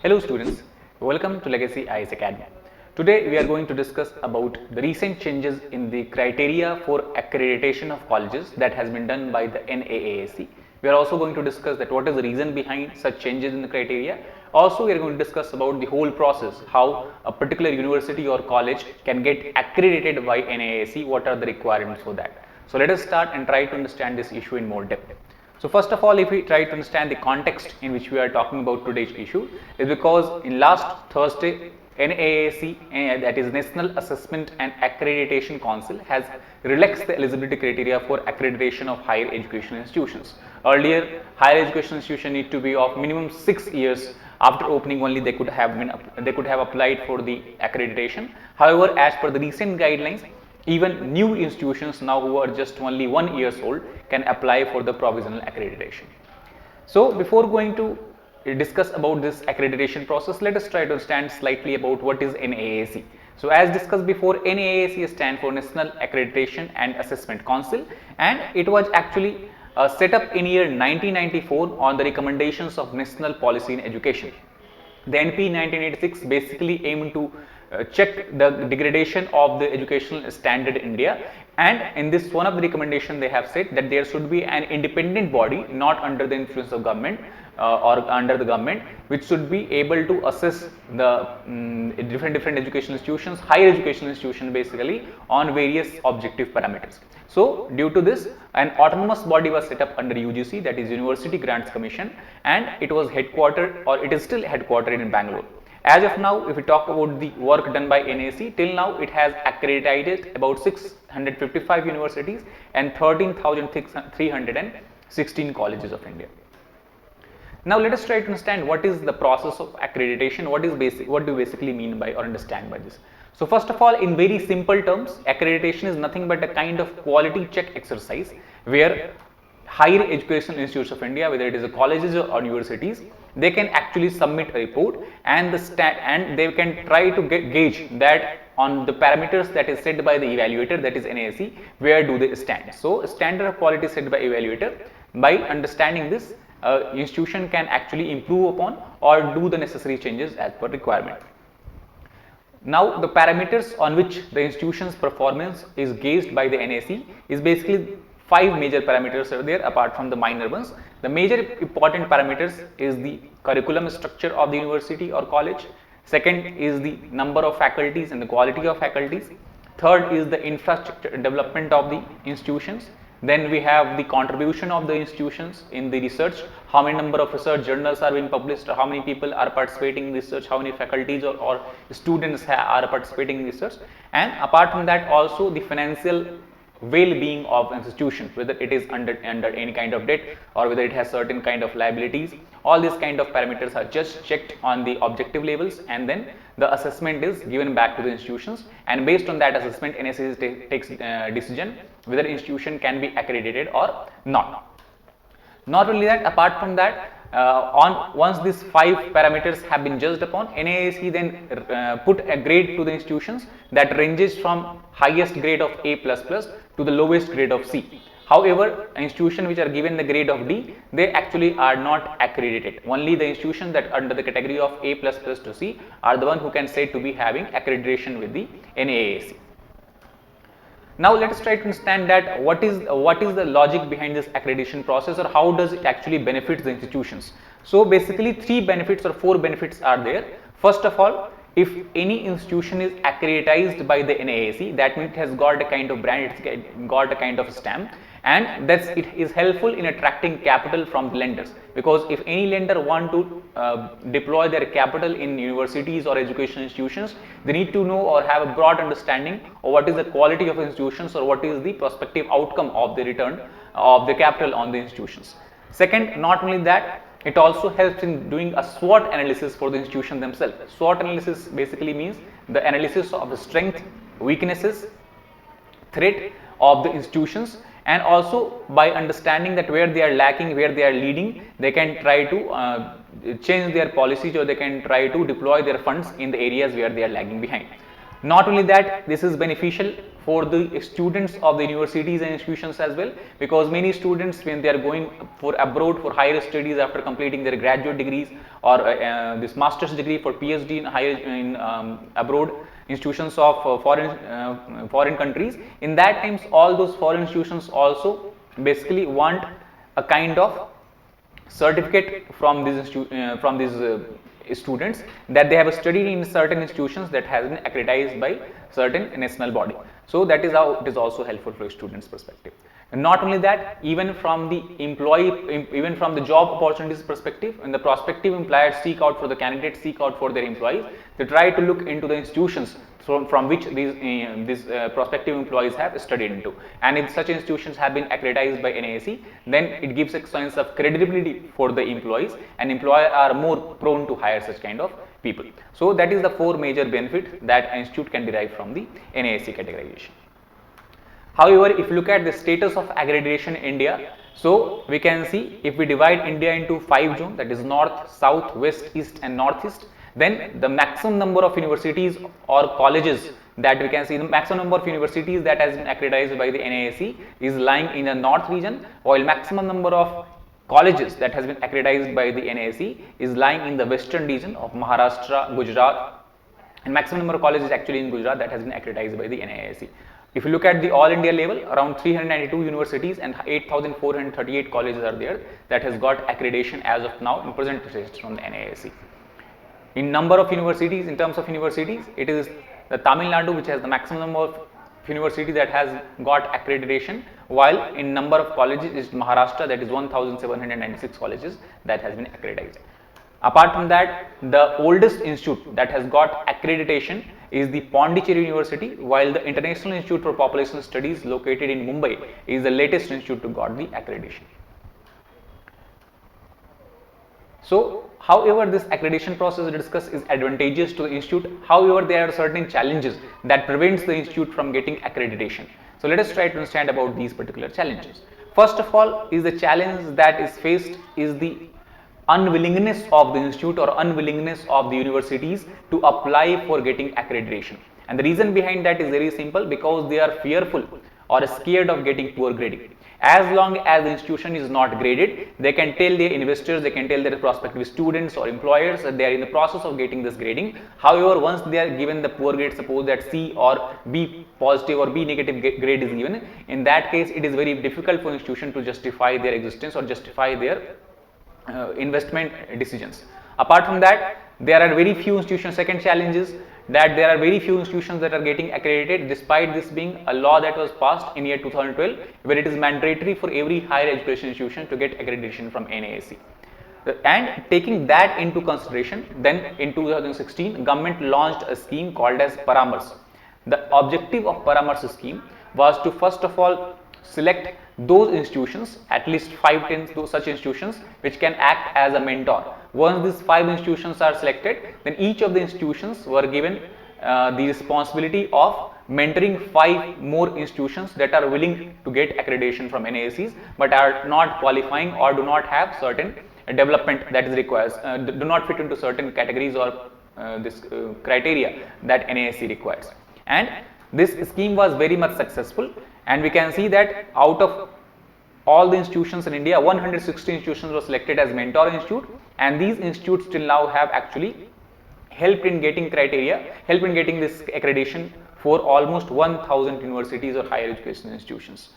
Hello students, welcome to Legacy IAS Academy. Today we are going to discuss about the recent changes in the criteria for accreditation of colleges that has been done by the NAAC. We are also going to discuss that what is the reason behind such changes in the criteria. Also we are going to discuss about the whole process, how a particular university or college can get accredited by NAAC, what are the requirements for that. So let us start and try to understand this issue in more depth. So first of all, if we try to understand the context in which we are talking about today's issue, is because in last Thursday, NAAC, that is National Assessment and Accreditation Council, has relaxed the eligibility criteria for accreditation of higher education institutions. Earlier, higher education institution need to be of minimum 6 years after opening only they could have applied for the accreditation. However, as per the recent guidelines, even new institutions now who are just only 1 year old can apply for the provisional accreditation. So before going to discuss about this accreditation process, let us try to understand slightly about what is NAAC. So as discussed before, NAAC stands for National Accreditation and Assessment Council, and it was actually set up in year 1994 on the recommendations of National Policy in Education. The NP 1986 basically aimed to check the degradation of the educational standard in India, and in this one of the recommendation they have said that there should be an independent body not under the influence of government or under the government, which should be able to assess the different educational institutions, higher educational institutions basically, on various objective parameters. So due to this, an autonomous body was set up under UGC, that is University Grants Commission, and it was headquartered, or it is still headquartered in Bangalore. As of now, if we talk about the work done by NAC, till now it has accredited about 655 universities and 13,316 colleges of India. Now let us try to understand what is the process of accreditation, what do you basically mean by or understand by this. So first of all, in very simple terms, accreditation is nothing but a kind of quality check exercise where higher educational institutes of India, whether it is colleges or universities, they can actually submit a report and they can try to gauge that on the parameters that is set by the evaluator, that is NAC, where do they stand. So standard of quality set by evaluator. By understanding this, institution can actually improve upon or do the necessary changes as per requirement. Now the parameters on which the institution's performance is gauged by the NAC is basically 5 major parameters are there apart from the minor ones. The major important parameters is the curriculum structure of the university or college. Second is the number of faculties and the quality of faculties. Third is the infrastructure development of the institutions. Then we have the contribution of the institutions in the research, how many number of research journals are being published, or how many people are participating in research, how many faculties or students are participating in research. And apart from that, also the financial well-being of institution, whether it is under any kind of debt or whether it has certain kind of liabilities. All these kind of parameters are just checked on the objective levels, and then the assessment is given back to the institutions, and based on that assessment, NAC takes decision whether institution can be accredited or not. Not only that, apart from that, once these 5 parameters have been judged upon, NAAC then put a grade to the institutions that ranges from highest grade of A++ to the lowest grade of C. However, institutions which are given the grade of D, they actually are not accredited. Only the institutions that under the category of A++ to C are the one who can say to be having accreditation with the NAAC. Now let us try to understand that what is the logic behind this accreditation process, or how does it actually benefit the institutions. So basically 3 benefits or 4 benefits are there. First of all, if any institution is accredited by the NAAC, that means it has got a kind of brand, it's got a kind of stamp, and it is helpful in attracting capital from the lenders, because if any lender want to deploy their capital in universities or educational institutions, they need to know or have a broad understanding of what is the quality of institutions or what is the prospective outcome of the return of the capital on the institutions. Second, not only that, it also helps in doing a SWOT analysis for the institution themselves. SWOT analysis basically means the analysis of the strength, weaknesses, threat of the institutions, and also by understanding that where they are lacking, where they are leading, they can try to change their policies, or they can try to deploy their funds in the areas where they are lagging behind. Not only that, this is beneficial for the students of the universities and institutions as well, because many students, when they are going for abroad for higher studies after completing their graduate degrees or this master's degree for PhD in higher in abroad institutions of foreign countries, in that times all those foreign institutions also basically want a kind of certificate from these students that they have studied in certain institutions that has been accredited by certain national body. So that is how it is also helpful for students perspective. And not only that, even from the even from the job opportunities perspective, when the prospective employers seek out for the candidates, seek out for their employees, they try to look into the institutions from which these prospective employees have studied into, and if such institutions have been accredited by NAAC, then it gives a sense of credibility for the employees, and employers are more prone to hire such kind of people. So that is the 4 major benefits that an institute can derive from the NAAC categorization. However, if you look at the status of accreditation in India, so we can see if we divide India into 5 zones, that is north, south, west, east and northeast, then the maximum number of universities or colleges that we can see, the maximum number of universities that has been accredited by the NAAC is lying in the north region, while maximum number of colleges that has been accredited by the NAAC is lying in the western region of Maharashtra, Gujarat, and maximum number of colleges actually in Gujarat that has been accredited by the NAAC. If you look at the all India level, around 392 universities and 8,438 colleges are there that has got accreditation as of now in present stage from the NAAC. In number of universities, in terms of universities, it is the Tamil Nadu which has the maximum number of universities that has got accreditation, while in number of colleges is Maharashtra, that is 1,796 colleges that has been accredited. Apart from that, the oldest institute that has got accreditation is the Pondicherry University, while the International Institute for Population Studies located in Mumbai is the latest institute to got the accreditation. So, however, this accreditation process discussed is advantageous to the institute. However, there are certain challenges that prevents the institute from getting accreditation. So, let us try to understand about these particular challenges. First of all, is the challenge that is faced is the unwillingness of the institute or unwillingness of the universities to apply for getting accreditation. And the reason behind that is very simple, because they are fearful or scared of getting poor grading. As long as the institution is not graded, they can tell their investors, they can tell their prospective students or employers that they are in the process of getting this grading. However, once they are given the poor grade, suppose that C or B positive or B negative grade is given, in that case it is very difficult for institution to justify their existence or justify their investment decisions. Apart from that, there are very few institutions. Second challenge is that there are very few institutions that are getting accredited, despite this being a law that was passed in year 2012, where it is mandatory for every higher education institution to get accreditation from NAAC. And taking that into consideration, then in 2016, government launched a scheme called as Paramars. The objective of Paramars scheme was to first of all select those institutions, at least 5-10 such institutions which can act as a mentor. Once these 5 institutions are selected, then each of the institutions were given the responsibility of mentoring 5 more institutions that are willing to get accreditation from NAACs but are not qualifying or do not have certain development that is required, do not fit into certain categories or this criteria that NAAC requires. And this scheme was very much successful, and we can see that out of all the institutions in India, 160 institutions were selected as mentor institute, and these institutes till now have actually helped in getting criteria, helped in getting this accreditation for almost 1000 universities or higher education institutions.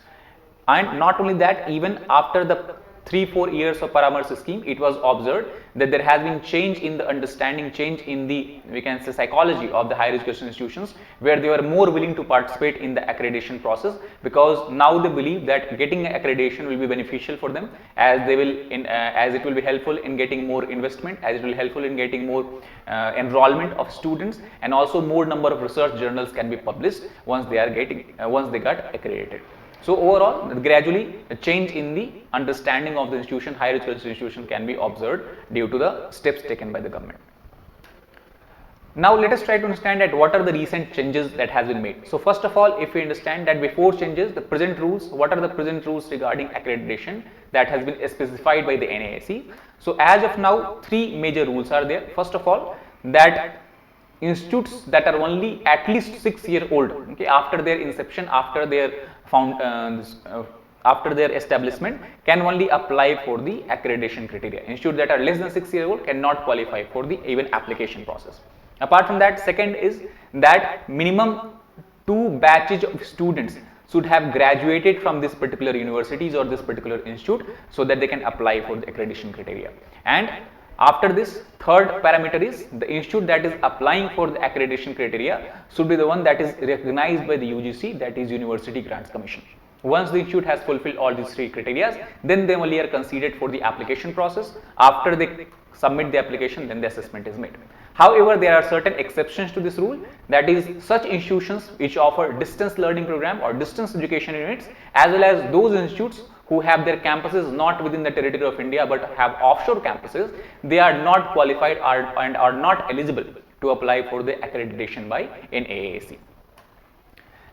And not only that, even after the 3-4 years of Paramars scheme, it was observed that there has been change in the understanding, change in the, we can say, psychology of the higher education institutions, where they were more willing to participate in the accreditation process, because now they believe that getting accreditation will be beneficial for them, as they will as it will be helpful in getting more investment, as it will helpful in getting more enrollment of students, and also more number of research journals can be published once they are getting once they got accredited. So overall, gradually a change in the understanding of the institution, higher education institution, can be observed due to the steps taken by the government. Now let us try to understand that what are the recent changes that has been made. So first of all, if we understand that before changes, the present rules, what are the present rules regarding accreditation that has been specified by the NAAC. So as of now, 3 major rules are there. First of all, that institutes that are only at least 6 years old, okay, after their inception, after their after their establishment, can only apply for the accreditation criteria. Institutes that are less than 6 years old cannot qualify for the even application process. Apart from that, second is that minimum 2 batches of students should have graduated from this particular universities or this particular institute so that they can apply for the accreditation criteria. And after this, third parameter is the institute that is applying for the accreditation criteria should be the one that is recognized by the UGC, that is University Grants Commission. Once the institute has fulfilled all these 3 criteria, then they only are considered for the application process. After they submit the application, then the assessment is made. However, there are certain exceptions to this rule, that is such institutions which offer distance learning program or distance education units, as well as those institutes who have their campuses not within the territory of India but have offshore campuses, they are not qualified and are not eligible to apply for the accreditation by NAAC.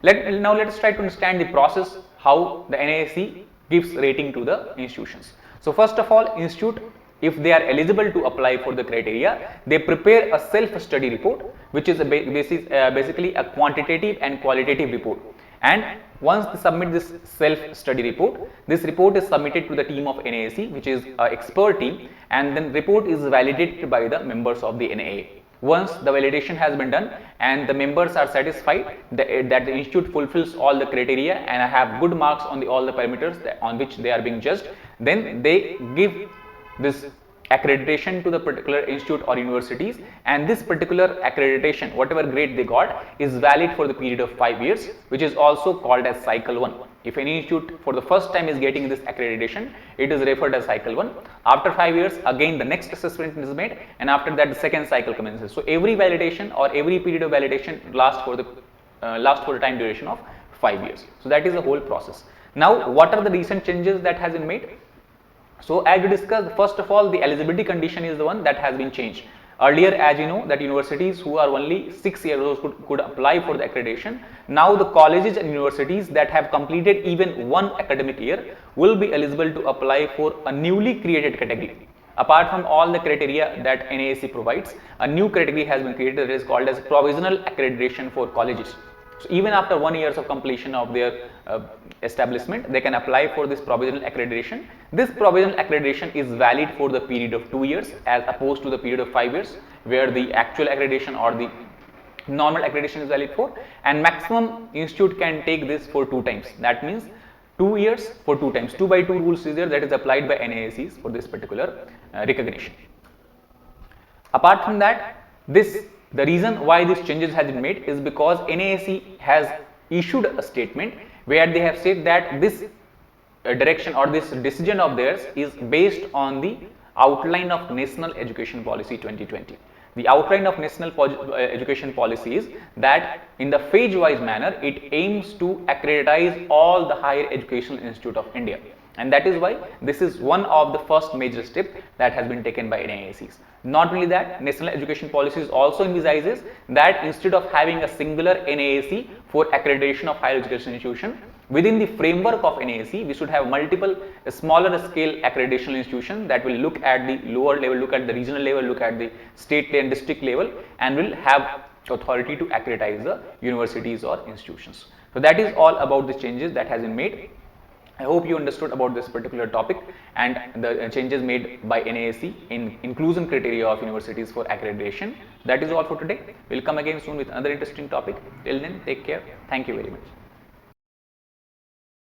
Now let us try to understand the process how the NAAC gives rating to the institutions. So first of all, institute, if they are eligible to apply for the criteria, they prepare a self-study report, which is basically a quantitative and qualitative report. And once they submit this self-study report, this report is submitted to the team of NAAC, which is an expert team, and then report is validated by the members of the NAA. Once the validation has been done and the members are satisfied that the institute fulfills all the criteria and have good marks on all the parameters on which they are being judged, then they give this accreditation to the particular institute or universities, and this particular accreditation, whatever grade they got, is valid for the period of 5 years, which is also called as cycle 1. If any institute for the first time is getting this accreditation, it is referred as cycle 1. After 5 years, again the next assessment is made, and after that the second cycle commences. So every validation or every period of validation lasts for the time duration of 5 years. So that is the whole process. Now, what are the recent changes that has been made? So as we discussed, first of all, the eligibility condition is the one that has been changed. Earlier, as you know, that universities who are only 6 years old could apply for the accreditation. Now the colleges and universities that have completed even 1 academic year will be eligible to apply for a newly created category. Apart from all the criteria that NAAC provides, a new category has been created that is called as provisional accreditation for colleges. So even after 1 year of completion of their establishment, they can apply for this provisional accreditation. This provisional accreditation is valid for the period of 2 years as opposed to the period of 5 years, where the actual accreditation or the normal accreditation is valid for, and maximum institute can take this for 2 times. That means 2 years for 2 times. 2/2 rules is there that is applied by NAACs for this particular recognition. Apart from that, the reason why these changes has been made is because NAAC has issued a statement where they have said that this direction or this decision of theirs is based on the outline of National Education Policy 2020. The outline of National Education Policy is that in the phase-wise manner, it aims to accreditize all the higher educational institute of India. And that is why this is one of the first major step that has been taken by NAACs. Not only that, National Education Policies also envisages that instead of having a singular NAAC for accreditation of higher education institution, within the framework of NAAC, we should have multiple smaller scale accreditation institutions that will look at the lower level, look at the regional level, look at the state and district level, and will have authority to accreditize the universities or institutions. So that is all about the changes that has been made. I hope you understood about this particular topic and the changes made by NAAC in inclusion criteria of universities for accreditation. That is all for today. We will come again soon with another interesting topic. Till then, take care. Thank you very much.